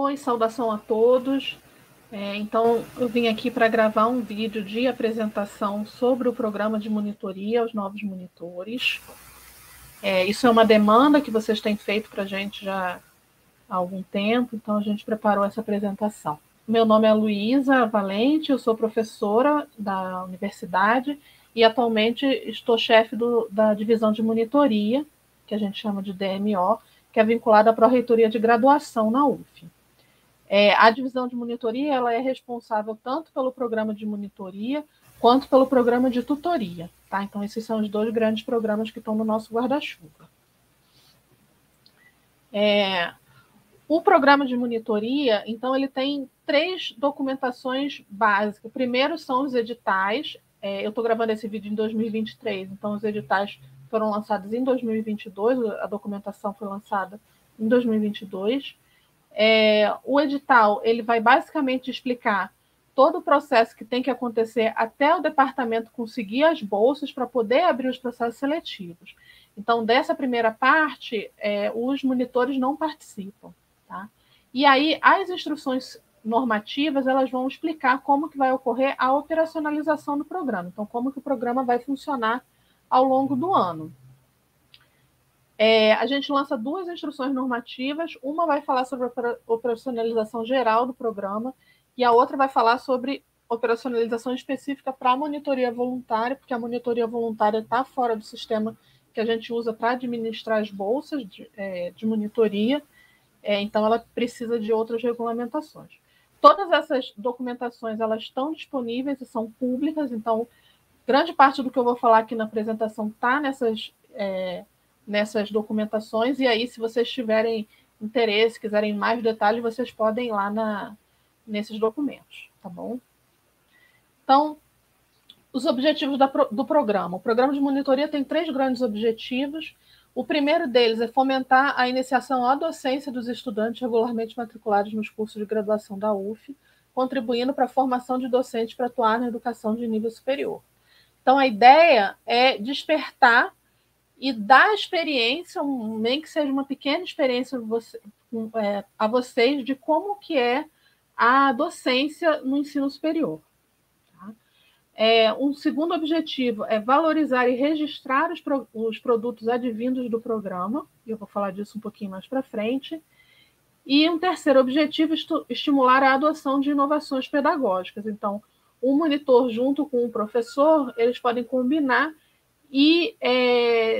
Oi, saudação a todos. Então, eu vim aqui para gravar um vídeo de apresentação sobre o programa de monitoria aos novos monitores. Isso é uma demanda que vocês têm feito para a gente já há algum tempo, então a gente preparou essa apresentação. Meu nome é Luísa Valente, eu sou professora da universidade e atualmente estou chefe da divisão de monitoria, que a gente chama de DMO, que é vinculada à Pró-Reitoria de Graduação na UF. A divisão de monitoria ela é responsável tanto pelo programa de monitoria quanto pelo programa de tutoria. Tá? Então, esses são os dois grandes programas que estão no nosso guarda-chuva. O programa de monitoria, então, ele tem 3 documentações básicas. O primeiro são os editais. Eu estou gravando esse vídeo em 2023, então os editais foram lançados em 2022, a documentação foi lançada em 2022. O edital ele vai basicamente explicar todo o processo que tem que acontecer até o departamento conseguir as bolsas para poder abrir os processos seletivos. Então, dessa primeira parte, os monitores não participam. Tá? E aí, as instruções normativas elas vão explicar como que vai ocorrer a operacionalização do programa. Então, como que o programa vai funcionar ao longo do ano. A gente lança 2 instruções normativas, uma vai falar sobre a operacionalização geral do programa e a outra vai falar sobre operacionalização específica para a monitoria voluntária, porque a monitoria voluntária está fora do sistema que a gente usa para administrar as bolsas de monitoria, então ela precisa de outras regulamentações. Todas essas documentações elas estão disponíveis e são públicas, então grande parte do que eu vou falar aqui na apresentação está nessas documentações, e aí, se vocês tiverem interesse, quiserem mais detalhes, vocês podem ir lá nesses documentos, tá bom? Então, os objetivos do programa. O programa de monitoria tem 3 grandes objetivos. O primeiro deles é fomentar a iniciação à docência dos estudantes regularmente matriculados nos cursos de graduação da UF, contribuindo para a formação de docentes para atuar na educação de nível superior. Então, a ideia é despertar e dar experiência, nem que seja uma pequena experiência a vocês de como que é a docência no ensino superior. Tá? Um segundo objetivo é valorizar e registrar os produtos advindos do programa, e eu vou falar disso um pouquinho mais para frente. E um terceiro objetivo é estimular a adoção de inovações pedagógicas. Então, o monitor junto com o professor, eles podem combinar e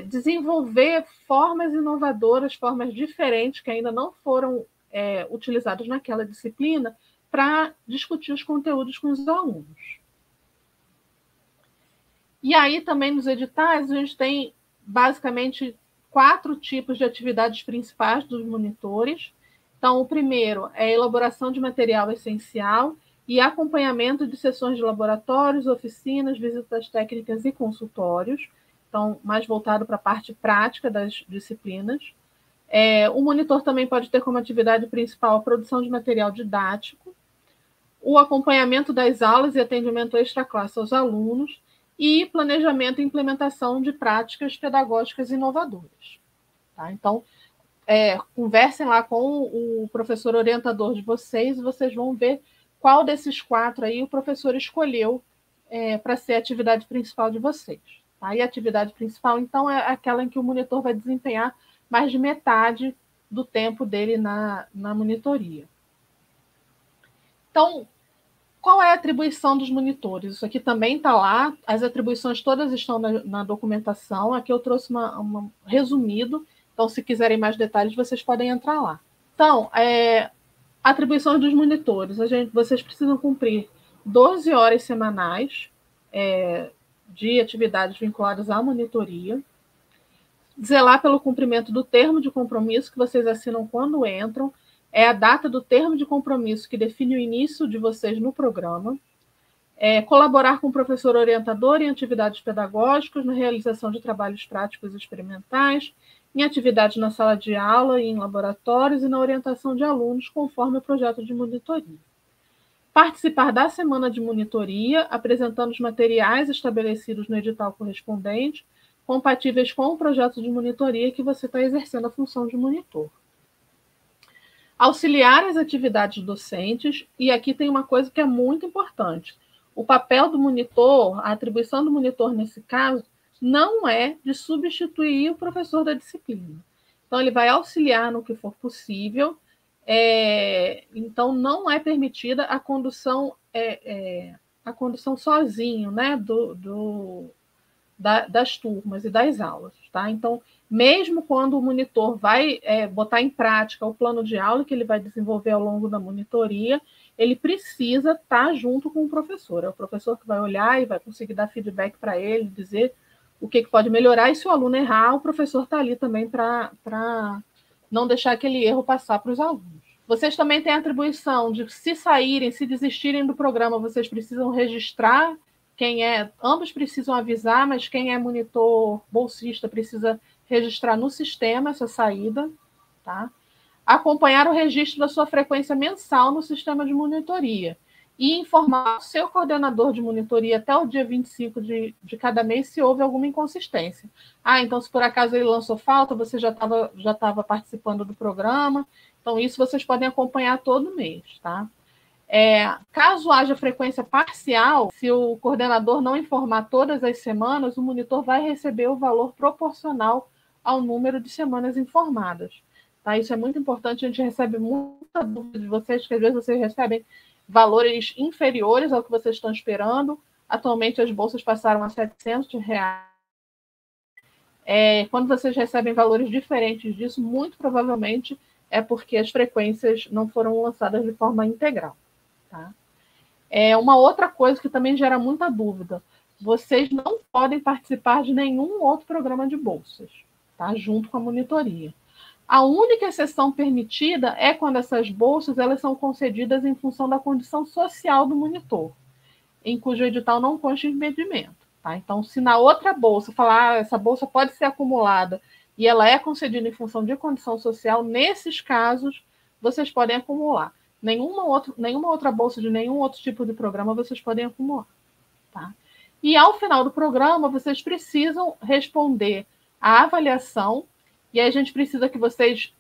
desenvolver formas inovadoras, formas diferentes que ainda não foram utilizadas naquela disciplina para discutir os conteúdos com os alunos. E aí também nos editais a gente tem basicamente 4 tipos de atividades principais dos monitores. Então, o primeiro é a elaboração de material essencial e acompanhamento de sessões de laboratórios, oficinas, visitas técnicas e consultórios. Então, mais voltado para a parte prática das disciplinas. O monitor também pode ter como atividade principal a produção de material didático, o acompanhamento das aulas e atendimento extra-classe aos alunos e planejamento e implementação de práticas pedagógicas inovadoras. Tá? Então, conversem lá com o professor orientador de vocês e vocês vão ver qual desses 4 aí o professor escolheu para ser a atividade principal de vocês. Tá? E a atividade principal, então, é aquela em que o monitor vai desempenhar mais de metade do tempo dele na monitoria. Então, qual é a atribuição dos monitores? Isso aqui também está lá, as atribuições todas estão na documentação. Aqui eu trouxe um resumido, então, se quiserem mais detalhes, vocês podem entrar lá. Então, atribuições dos monitores. Vocês precisam cumprir 12 horas semanais de atividades vinculadas à monitoria, zelar pelo cumprimento do termo de compromisso que vocês assinam quando entram, é a data do termo de compromisso que define o início de vocês no programa, colaborar com o professor orientador em atividades pedagógicas, na realização de trabalhos práticos e experimentais, em atividades na sala de aula e em laboratórios e na orientação de alunos, conforme o projeto de monitoria. Participar da semana de monitoria, apresentando os materiais estabelecidos no edital correspondente, compatíveis com o projeto de monitoria que você está exercendo a função de monitor. Auxiliar as atividades docentes, e aqui tem uma coisa que é muito importante. O papel do monitor, a atribuição do monitor nesse caso, não é de substituir o professor da disciplina. Então, ele vai auxiliar no que for possível, então não é permitida a condução sozinho, né, das turmas e das aulas, tá? Então, mesmo quando o monitor vai botar em prática o plano de aula que ele vai desenvolver ao longo da monitoria, ele precisa estar junto com o professor. É o professor que vai olhar e vai conseguir dar feedback para ele, dizer o que pode melhorar, e se o aluno errar, o professor está ali também para não deixar aquele erro passar para os alunos. Vocês também têm a atribuição de, se saírem, se desistirem do programa, vocês precisam registrar ambos precisam avisar, mas quem é monitor bolsista precisa registrar no sistema essa saída, tá? Acompanhar o registro da sua frequência mensal no sistema de monitoria e informar o seu coordenador de monitoria até o dia 25 de cada mês se houve alguma inconsistência. Então, se por acaso ele lançou falta, você já estava participando do programa, então isso vocês podem acompanhar todo mês, tá? Caso haja frequência parcial, se o coordenador não informar todas as semanas, o monitor vai receber o valor proporcional ao número de semanas informadas. Tá? Isso é muito importante, a gente recebe muita dúvida de vocês, que às vezes vocês recebem valores inferiores ao que vocês estão esperando. Atualmente as bolsas passaram a R$700. Quando vocês recebem valores diferentes disso, muito provavelmente é porque as frequências não foram lançadas de forma integral. Tá? Uma outra coisa que também gera muita dúvida: vocês não podem participar de nenhum outro programa de bolsas, tá? Junto com a monitoria. A única exceção permitida é quando essas bolsas elas são concedidas em função da condição social do monitor, em cujo edital não consta impedimento. Tá? Então, se na outra bolsa falar essa bolsa pode ser acumulada e ela é concedida em função de condição social, nesses casos vocês podem acumular. Nenhuma outra bolsa de nenhum outro tipo de programa vocês podem acumular. Tá? E ao final do programa, vocês precisam responder à avaliação, e aí a gente precisa que vocês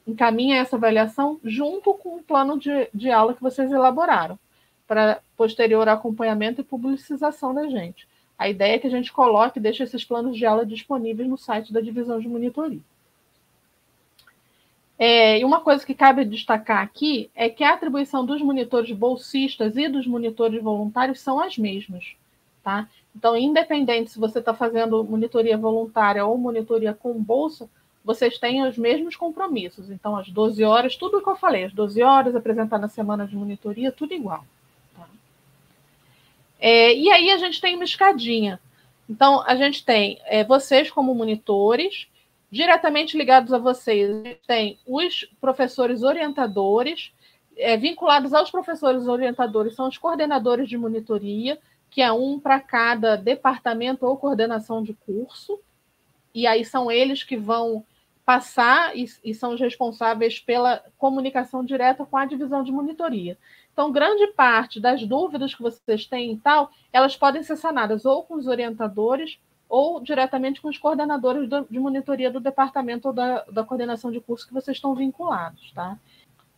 encaminhem essa avaliação junto com o plano de aula que vocês elaboraram, para posterior acompanhamento e publicização da gente. A ideia é que a gente coloque e deixe esses planos de aula disponíveis no site da divisão de monitoria. E uma coisa que cabe destacar aqui é que a atribuição dos monitores bolsistas e dos monitores voluntários são as mesmas. Tá? Então, independente se você está fazendo monitoria voluntária ou monitoria com bolsa, vocês têm os mesmos compromissos. Então, as 12 horas, tudo o que eu falei, as 12 horas, apresentar na semana de monitoria, tudo igual. Tá? E aí a gente tem uma escadinha. Então, a gente tem vocês como monitores, diretamente ligados a vocês, tem os professores orientadores, vinculados aos professores orientadores, são os coordenadores de monitoria, que é um para cada departamento ou coordenação de curso, e aí são eles que vão passar e são os responsáveis pela comunicação direta com a divisão de monitoria. Então, grande parte das dúvidas que vocês têm e tal, elas podem ser sanadas ou com os orientadores ou diretamente com os coordenadores de monitoria do departamento ou da coordenação de curso que vocês estão vinculados, tá?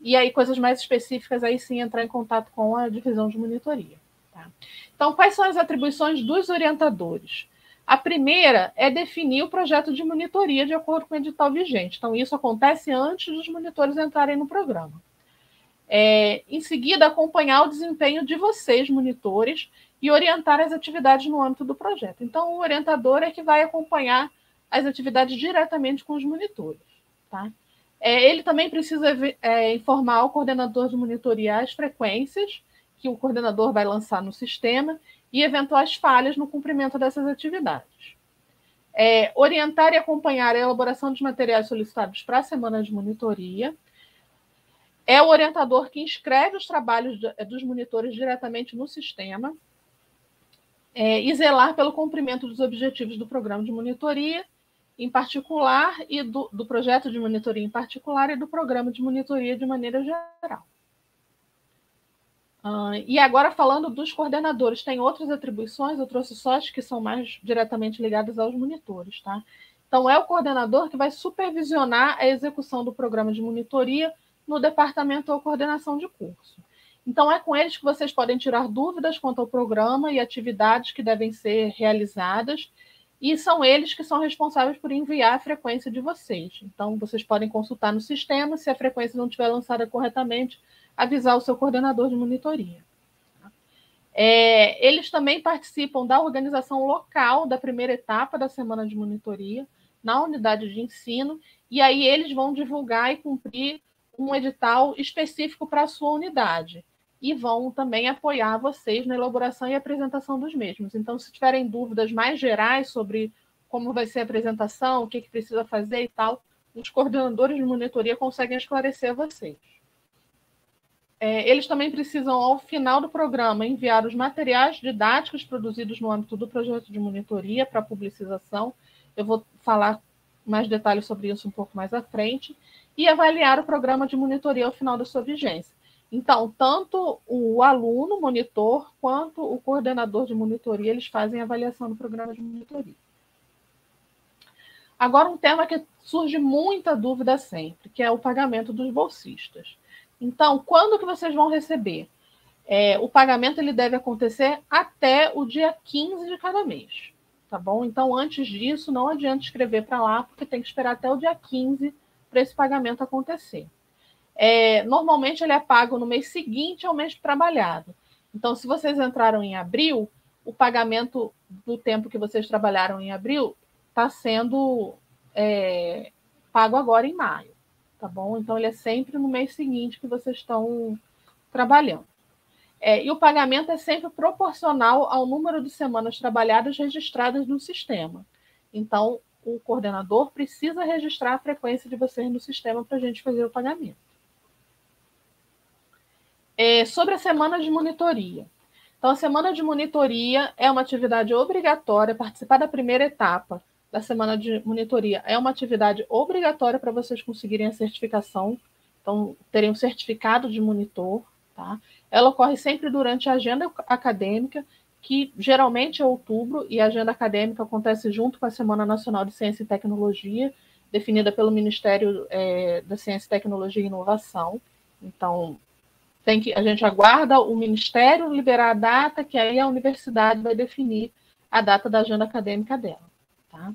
E aí, coisas mais específicas, aí sim, entrar em contato com a divisão de monitoria. Tá? Então, quais são as atribuições dos orientadores? A primeira é definir o projeto de monitoria de acordo com o edital vigente. Então, isso acontece antes dos monitores entrarem no programa. Em seguida, acompanhar o desempenho de vocês, monitores, e orientar as atividades no âmbito do projeto. Então, o orientador é que vai acompanhar as atividades diretamente com os monitores. Tá? Ele também precisa informar o coordenador de monitoria as frequências que o coordenador vai lançar no sistema e eventuais falhas no cumprimento dessas atividades. Orientar e acompanhar a elaboração dos materiais solicitados para a semana de monitoria. É o orientador que inscreve os trabalhos dos monitores diretamente no sistema. E zelar pelo cumprimento dos objetivos do programa de monitoria em particular e do projeto de monitoria em particular e do programa de monitoria de maneira geral. E agora, falando dos coordenadores, tem outras atribuições, eu trouxe só as que são mais diretamente ligadas aos monitores. Tá? Então, é o coordenador que vai supervisionar a execução do programa de monitoria no departamento ou coordenação de curso. Então, é com eles que vocês podem tirar dúvidas quanto ao programa e atividades que devem ser realizadas, e são eles que são responsáveis por enviar a frequência de vocês. Então, vocês podem consultar no sistema, se a frequência não estiver lançada corretamente, avisar o seu coordenador de monitoria. Eles também participam da organização local da primeira etapa da semana de monitoria, na unidade de ensino, e aí eles vão divulgar e cumprir um edital específico para a sua unidade. E vão também apoiar vocês na elaboração e apresentação dos mesmos. Então, se tiverem dúvidas mais gerais sobre como vai ser a apresentação, o que precisa fazer e tal, os coordenadores de monitoria conseguem esclarecer a vocês. Eles também precisam, ao final do programa, enviar os materiais didáticos produzidos no âmbito do projeto de monitoria para publicização. Eu vou falar mais detalhes sobre isso um pouco mais à frente. E avaliar o programa de monitoria ao final da sua vigência. Então, tanto o aluno, monitor, quanto o coordenador de monitoria, eles fazem a avaliação do programa de monitoria. Agora, um tema que surge muita dúvida sempre, que é o pagamento dos bolsistas. Então, quando que vocês vão receber? O pagamento ele deve acontecer até o dia 15 de cada mês, tá bom? Então, antes disso, não adianta escrever para lá, porque tem que esperar até o dia 15 para esse pagamento acontecer. Normalmente, ele é pago no mês seguinte ao mês trabalhado. Então, se vocês entraram em abril, o pagamento do tempo que vocês trabalharam em abril está sendo pago agora em maio, tá bom? Então, ele é sempre no mês seguinte que vocês estão trabalhando. E o pagamento é sempre proporcional ao número de semanas trabalhadas registradas no sistema. Então, o coordenador precisa registrar a frequência de vocês no sistema para a gente fazer o pagamento. Sobre a semana de monitoria. Então, a semana de monitoria é uma atividade obrigatória. Participar da primeira etapa da semana de monitoria é uma atividade obrigatória para vocês conseguirem a certificação. Então, terem um certificado de monitor. Tá? Ela ocorre sempre durante a agenda acadêmica, que geralmente é outubro, e a agenda acadêmica acontece junto com a Semana Nacional de Ciência e Tecnologia, definida pelo Ministério da Ciência, Tecnologia e Inovação. Então, a gente aguarda o Ministério liberar a data, que aí a universidade vai definir a data da agenda acadêmica dela. Tá?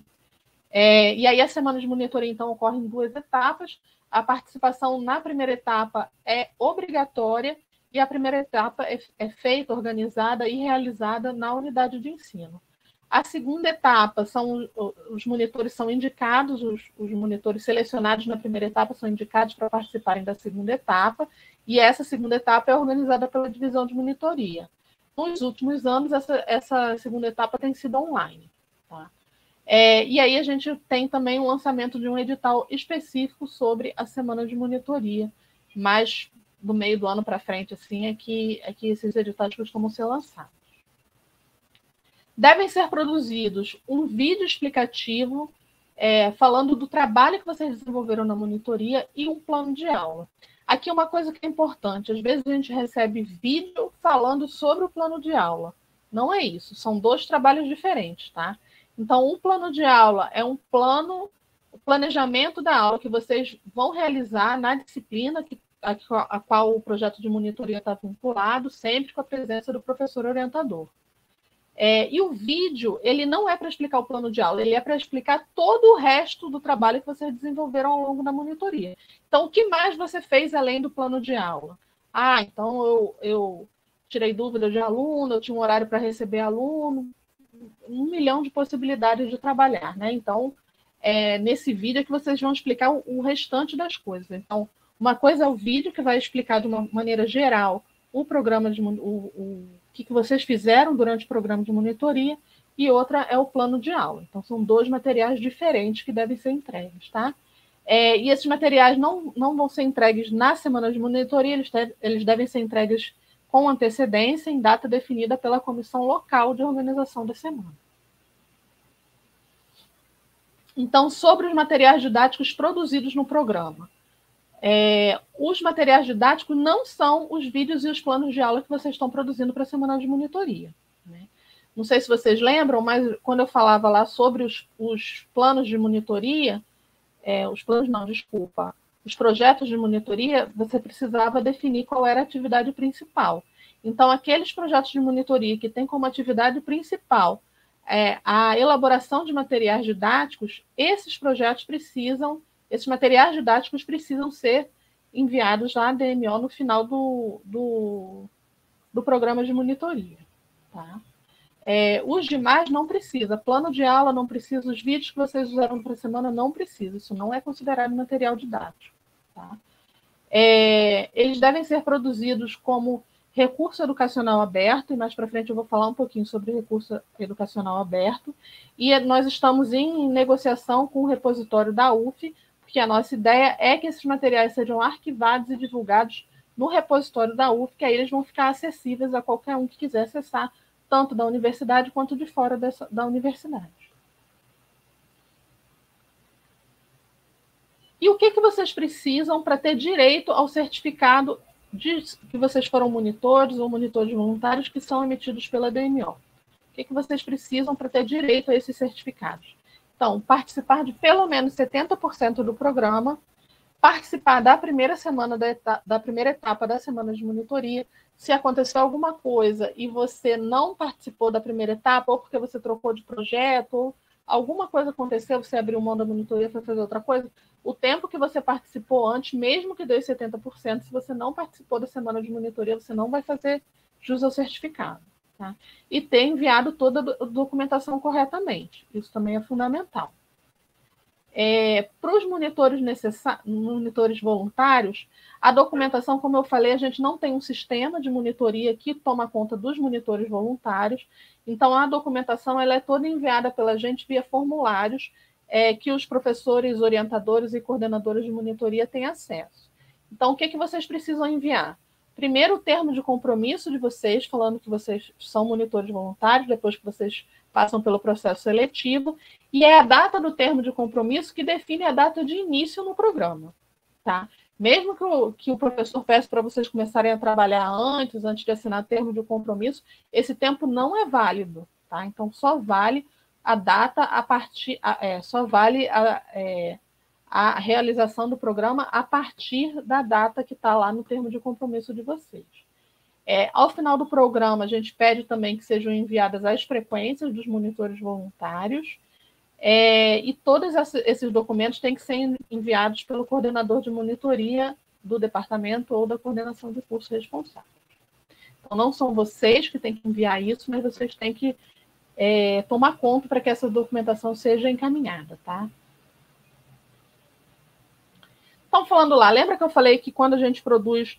E aí a semana de monitoria, então, ocorre em 2 etapas. A participação na primeira etapa é obrigatória e a primeira etapa é feita, organizada e realizada na unidade de ensino. A segunda etapa, os monitores são indicados, os monitores selecionados na primeira etapa são indicados para participarem da segunda etapa, e essa segunda etapa é organizada pela divisão de monitoria. Nos últimos anos, essa segunda etapa tem sido online. Tá? E aí a gente tem também o lançamento de um edital específico sobre a semana de monitoria, mas do meio do ano para frente, assim, é que esses editais costumam ser lançados. Devem ser produzidos um vídeo explicativo falando do trabalho que vocês desenvolveram na monitoria e um plano de aula. Aqui uma coisa que é importante, às vezes a gente recebe vídeo falando sobre o plano de aula. Não é isso, são 2 trabalhos diferentes, tá? Então, um plano de aula é o planejamento da aula que vocês vão realizar na disciplina a qual o projeto de monitoria está vinculado, sempre com a presença do professor orientador. E o vídeo, ele não é para explicar o plano de aula, ele é para explicar todo o resto do trabalho que vocês desenvolveram ao longo da monitoria. Então, o que mais você fez além do plano de aula? Então eu tirei dúvida de aluno, eu tinha um horário para receber aluno, 1 milhão de possibilidades de trabalhar, né? Então, nesse vídeo é que vocês vão explicar o restante das coisas. Então, uma coisa é o vídeo, que vai explicar de uma maneira geral o programa o que vocês fizeram durante o programa de monitoria, e outra é o plano de aula. Então, são 2 materiais diferentes que devem ser entregues, tá? E esses materiais não vão ser entregues na semana de monitoria, eles devem ser entregues com antecedência, em data definida pela comissão local de organização da semana. Então, sobre os materiais didáticos produzidos no programa. Os materiais didáticos não são os vídeos e os planos de aula que vocês estão produzindo para a semana de monitoria. Né? Não sei se vocês lembram, mas quando eu falava lá sobre os planos de monitoria, os projetos de monitoria, você precisava definir qual era a atividade principal. Então, aqueles projetos de monitoria que têm como atividade principal a elaboração de materiais didáticos, esses materiais didáticos precisam ser enviados à DMO no final do programa de monitoria. Tá? Os demais não precisa. Plano de aula não precisa. Os vídeos que vocês usaram para a semana não precisa. Isso não é considerado material didático. Tá? Eles devem ser produzidos como recurso educacional aberto, e mais para frente eu vou falar um pouquinho sobre recurso educacional aberto. E nós estamos em negociação com o repositório da UF, porque a nossa ideia é que esses materiais sejam arquivados e divulgados no repositório da UF, que aí eles vão ficar acessíveis a qualquer um que quiser acessar, tanto da universidade quanto de fora da universidade. E o que vocês precisam para ter direito ao certificado que vocês foram monitores ou monitores voluntários que são emitidos pela DMO? O que vocês precisam para ter direito a esses certificados? Então, participar de pelo menos 70% do programa, participar da primeira semana da primeira etapa da semana de monitoria. Se acontecer alguma coisa e você não participou da primeira etapa, ou porque você trocou de projeto, ou alguma coisa aconteceu, você abriu mão da monitoria para fazer outra coisa, o tempo que você participou antes, mesmo que deu 70%, se você não participou da semana de monitoria, você não vai fazer jus ao certificado. Tá? E ter enviado toda a documentação corretamente. Isso também é fundamental. Para os monitores voluntários, a documentação, como eu falei, a gente não tem um sistema de monitoria que toma conta dos monitores voluntários, então a documentação ela é toda enviada pela gente via formulários que os professores, orientadores e coordenadores de monitoria têm acesso. Então, o que vocês precisam enviar? Primeiro, o termo de compromisso de vocês, falando que vocês são monitores voluntários, depois que vocês passam pelo processo seletivo, e é a data do termo de compromisso que define a data de início no programa. Tá? Mesmo que o professor peça para vocês começarem a trabalhar antes de assinar termo de compromisso, esse tempo não é válido. Tá? Então, só vale a data só vale a realização do programa a partir da data que está lá no termo de compromisso de vocês. Ao final do programa, a gente pede também que sejam enviadas as frequências dos monitores voluntários, e todos esses documentos têm que ser enviados pelo coordenador de monitoria do departamento ou da coordenação de curso responsável. Então, não são vocês que têm que enviar isso, mas vocês têm que tomar conta para que essa documentação seja encaminhada, tá? Então, falando lá, lembra que eu falei que quando a gente produz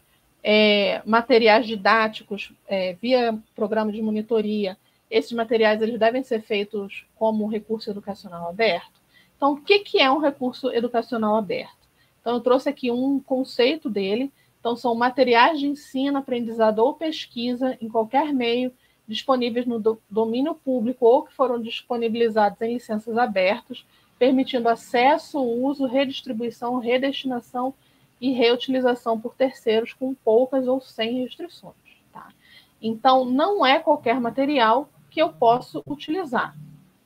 materiais didáticos via programa de monitoria, esses materiais eles devem ser feitos como recurso educacional aberto? Então, o que é um recurso educacional aberto? Então, eu trouxe aqui um conceito dele. Então, são materiais de ensino, aprendizado ou pesquisa em qualquer meio disponíveis no domínio público ou que foram disponibilizados em licenças abertas, permitindo acesso, uso, redistribuição, redestinação e reutilização por terceiros com poucas ou sem restrições. Tá? Então, não é qualquer material que eu posso utilizar.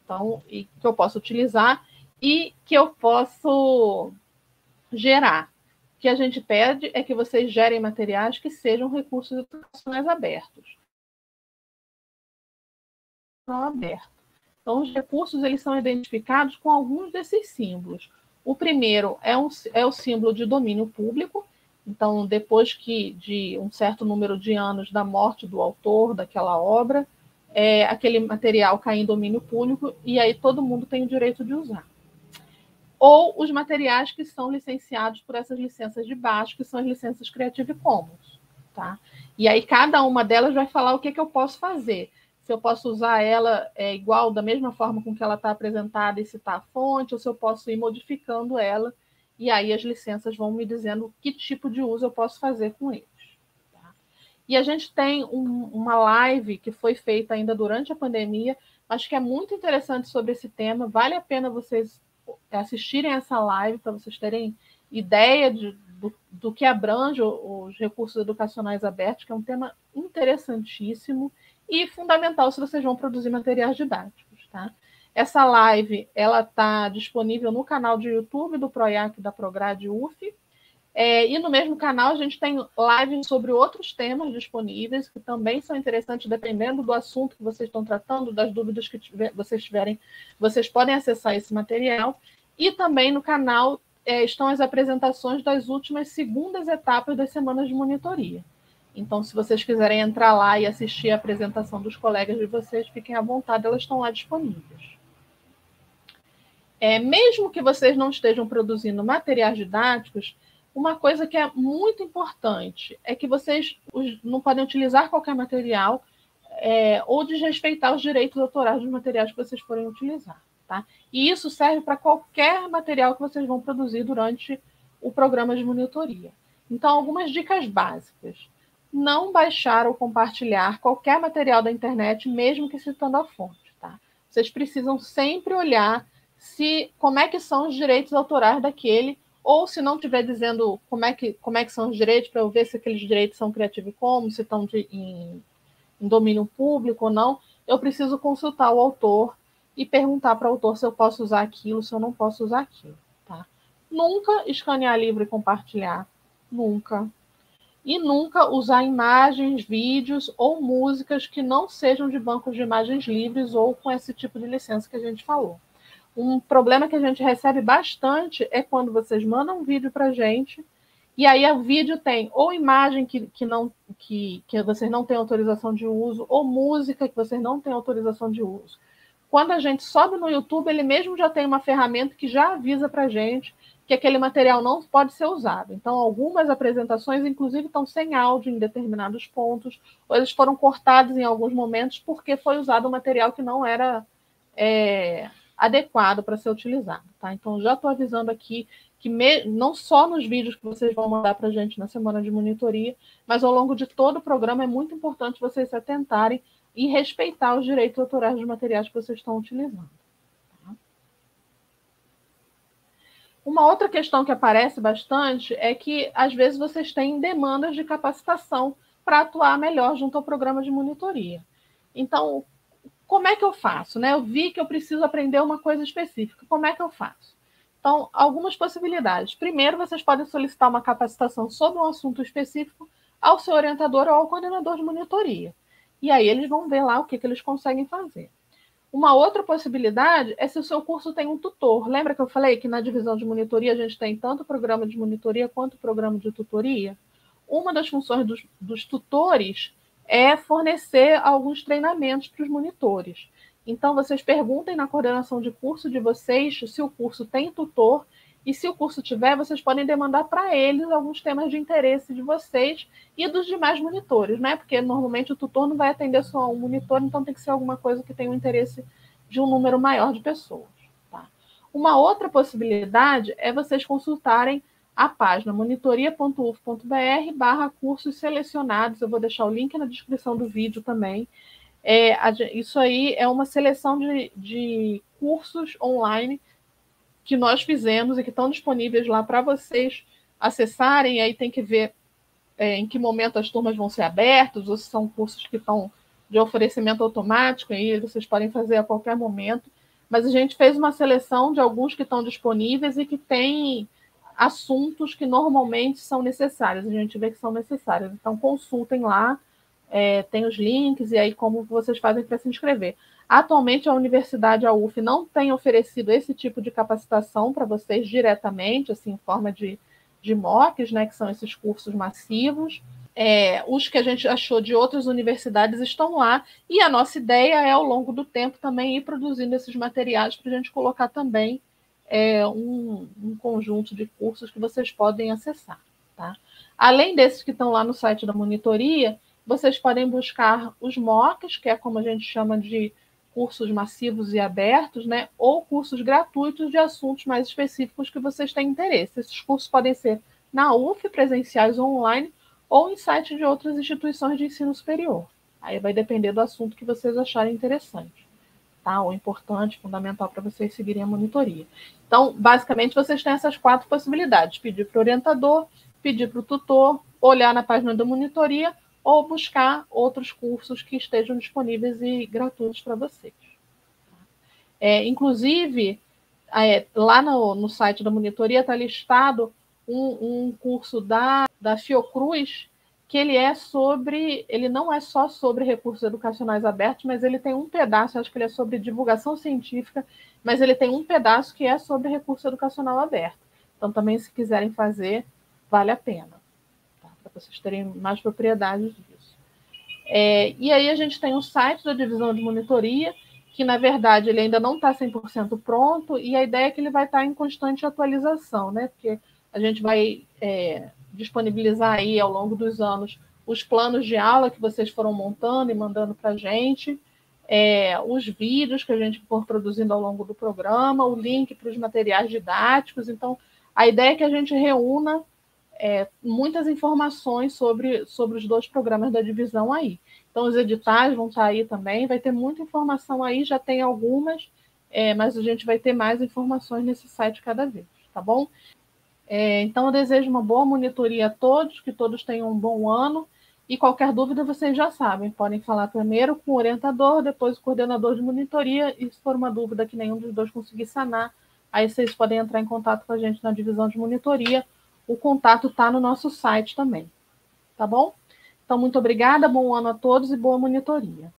Então, e que eu posso gerar. O que a gente pede é que vocês gerem materiais que sejam recursos educacionais abertos. Então, os recursos eles são identificados com alguns desses símbolos. O primeiro é o símbolo de domínio público. Então, depois de um certo número de anos da morte do autor daquela obra, aquele material cai em domínio público e aí todo mundo tem o direito de usar. Ou os materiais que são licenciados por essas licenças de baixo, que são as licenças Creative Commons. Tá? E aí cada uma delas vai falar o que eu posso fazer. Se eu posso usar ela igual, da mesma forma com que ela está apresentada e citar a fonte, ou se eu posso ir modificando ela, e aí as licenças vão me dizendo que tipo de uso eu posso fazer com eles. Tá? E a gente tem uma live que foi feita ainda durante a pandemia, mas que é muito interessante sobre esse tema, vale a pena vocês assistirem essa live para vocês terem ideia do que abrange os recursos educacionais abertos, que é um tema interessantíssimo e fundamental se vocês vão produzir materiais didáticos. Tá? Essa live está disponível no canal de YouTube do PROIAC da Prograde UF, E no mesmo canal a gente tem lives sobre outros temas disponíveis, que também são interessantes, dependendo do assunto que vocês estão tratando, das dúvidas que vocês tiverem, vocês podem acessar esse material. E também no canal estão as apresentações das últimas segundas etapas das semanas de monitoria. Então, se vocês quiserem entrar lá e assistir a apresentação dos colegas de vocês, fiquem à vontade, elas estão lá disponíveis. Mesmo que vocês não estejam produzindo materiais didáticos, uma coisa que é muito importante é que vocês não podem utilizar qualquer material ou desrespeitar os direitos autorais dos materiais que vocês forem utilizar. Tá? E isso serve para qualquer material que vocês vão produzir durante o programa de monitoria. Então, algumas dicas básicas. Não baixar ou compartilhar qualquer material da internet, mesmo que citando a fonte. Tá? Vocês precisam sempre olhar como é que são os direitos autorais daquele, ou se não estiver dizendo como é que são os direitos, para eu ver se aqueles direitos são Creative Commons, se estão em domínio público ou não, eu preciso consultar o autor e perguntar para o autor se eu posso usar aquilo, se eu não posso usar aquilo. Tá? Nunca escanear livro e compartilhar. Nunca. E nunca usar imagens, vídeos ou músicas que não sejam de bancos de imagens livres ou com esse tipo de licença que a gente falou. Um problema que a gente recebe bastante é quando vocês mandam um vídeo para a gente e aí o vídeo tem ou imagem que vocês não têm autorização de uso ou música que vocês não têm autorização de uso. Quando a gente sobe no YouTube, ele mesmo já tem uma ferramenta que já avisa para a gente que aquele material não pode ser usado. Então, algumas apresentações, inclusive, estão sem áudio em determinados pontos, ou eles foram cortados em alguns momentos porque foi usado um material que não era adequado para ser utilizado. Tá? Então, já estou avisando aqui que não só nos vídeos que vocês vão mandar para a gente na semana de monitoria, mas ao longo de todo o programa é muito importante vocês se atentarem e respeitar os direitos autorais dos materiais que vocês estão utilizando. Tá? Uma outra questão que aparece bastante é que, às vezes, vocês têm demandas de capacitação para atuar melhor junto ao programa de monitoria. Então, como é que eu faço? Né? Eu vi que eu preciso aprender uma coisa específica. Como é que eu faço? Então, algumas possibilidades. Primeiro, vocês podem solicitar uma capacitação sobre um assunto específico ao seu orientador ou ao coordenador de monitoria. E aí eles vão ver lá o que eles conseguem fazer. Uma outra possibilidade é se o seu curso tem um tutor. Lembra que eu falei que na divisão de monitoria a gente tem tanto o programa de monitoria quanto o programa de tutoria? Uma das funções dos tutores é fornecer alguns treinamentos para os monitores. Então, vocês perguntem na coordenação de curso de vocês se o curso tem tutor, e se o curso tiver, vocês podem demandar para eles alguns temas de interesse de vocês e dos demais monitores, né? Porque normalmente o tutor não vai atender só um monitor, então tem que ser alguma coisa que tenha o interesse de um número maior de pessoas. Tá? Uma outra possibilidade é vocês consultarem a página monitoria.uf.br/cursos selecionados. Eu vou deixar o link na descrição do vídeo também. Isso aí é uma seleção de cursos online que nós fizemos e que estão disponíveis lá para vocês acessarem. Aí tem que ver em que momento as turmas vão ser abertas, ou se são cursos que estão de oferecimento automático, aí vocês podem fazer a qualquer momento. Mas a gente fez uma seleção de alguns que estão disponíveis e que têm assuntos que normalmente são necessários. A gente vê que são necessários. Então, consultem lá, tem os links e aí como vocês fazem para se inscrever. Atualmente, a Universidade, a UF, não tem oferecido esse tipo de capacitação para vocês diretamente, assim, em forma de MOOCs, né, que são esses cursos massivos. Os que a gente achou de outras universidades estão lá, e a nossa ideia é, ao longo do tempo, também ir produzindo esses materiais para a gente colocar também um conjunto de cursos que vocês podem acessar. Tá? Além desses que estão lá no site da monitoria, vocês podem buscar os MOOCs, que é como a gente chama de cursos massivos e abertos, né? Ou cursos gratuitos de assuntos mais específicos que vocês têm interesse. Esses cursos podem ser na UF, presenciais ou online, ou em sites de outras instituições de ensino superior. Aí vai depender do assunto que vocês acharem interessante, tá? Ou importante, fundamental para vocês seguirem a monitoria. Então, basicamente, vocês têm essas 4 possibilidades: pedir para o orientador, pedir para o tutor, olhar na página da monitoria, ou buscar outros cursos que estejam disponíveis e gratuitos para vocês. Inclusive, lá no site da monitoria está listado um curso da Fiocruz, que ele não é só sobre recursos educacionais abertos, mas ele tem um pedaço, acho que ele é sobre divulgação científica, mas ele tem um pedaço que é sobre recurso educacional aberto. Então, também, se quiserem fazer, vale a pena, tá? Para vocês terem mais propriedade disso. E aí a gente tem o site da divisão de monitoria, que, na verdade, ele ainda não está 100% pronto, e a ideia é que ele vai estar em constante atualização, né? Porque a gente vai disponibilizar aí, ao longo dos anos, os planos de aula que vocês foram montando e mandando para a gente, os vídeos que a gente for produzindo ao longo do programa, o link para os materiais didáticos. Então, a ideia é que a gente reúna muitas informações sobre os 2 programas da divisão aí. Então, os editais vão estar aí também, vai ter muita informação aí, já tem algumas, mas a gente vai ter mais informações nesse site cada vez, tá bom? Então, eu desejo uma boa monitoria a todos, que todos tenham um bom ano, e qualquer dúvida, vocês já sabem, podem falar primeiro com o orientador, depois o coordenador de monitoria, e se for uma dúvida que nenhum dos dois conseguir sanar, aí vocês podem entrar em contato com a gente na divisão de monitoria. O contato está no nosso site também, tá bom? Então, muito obrigada, bom ano a todos e boa monitoria.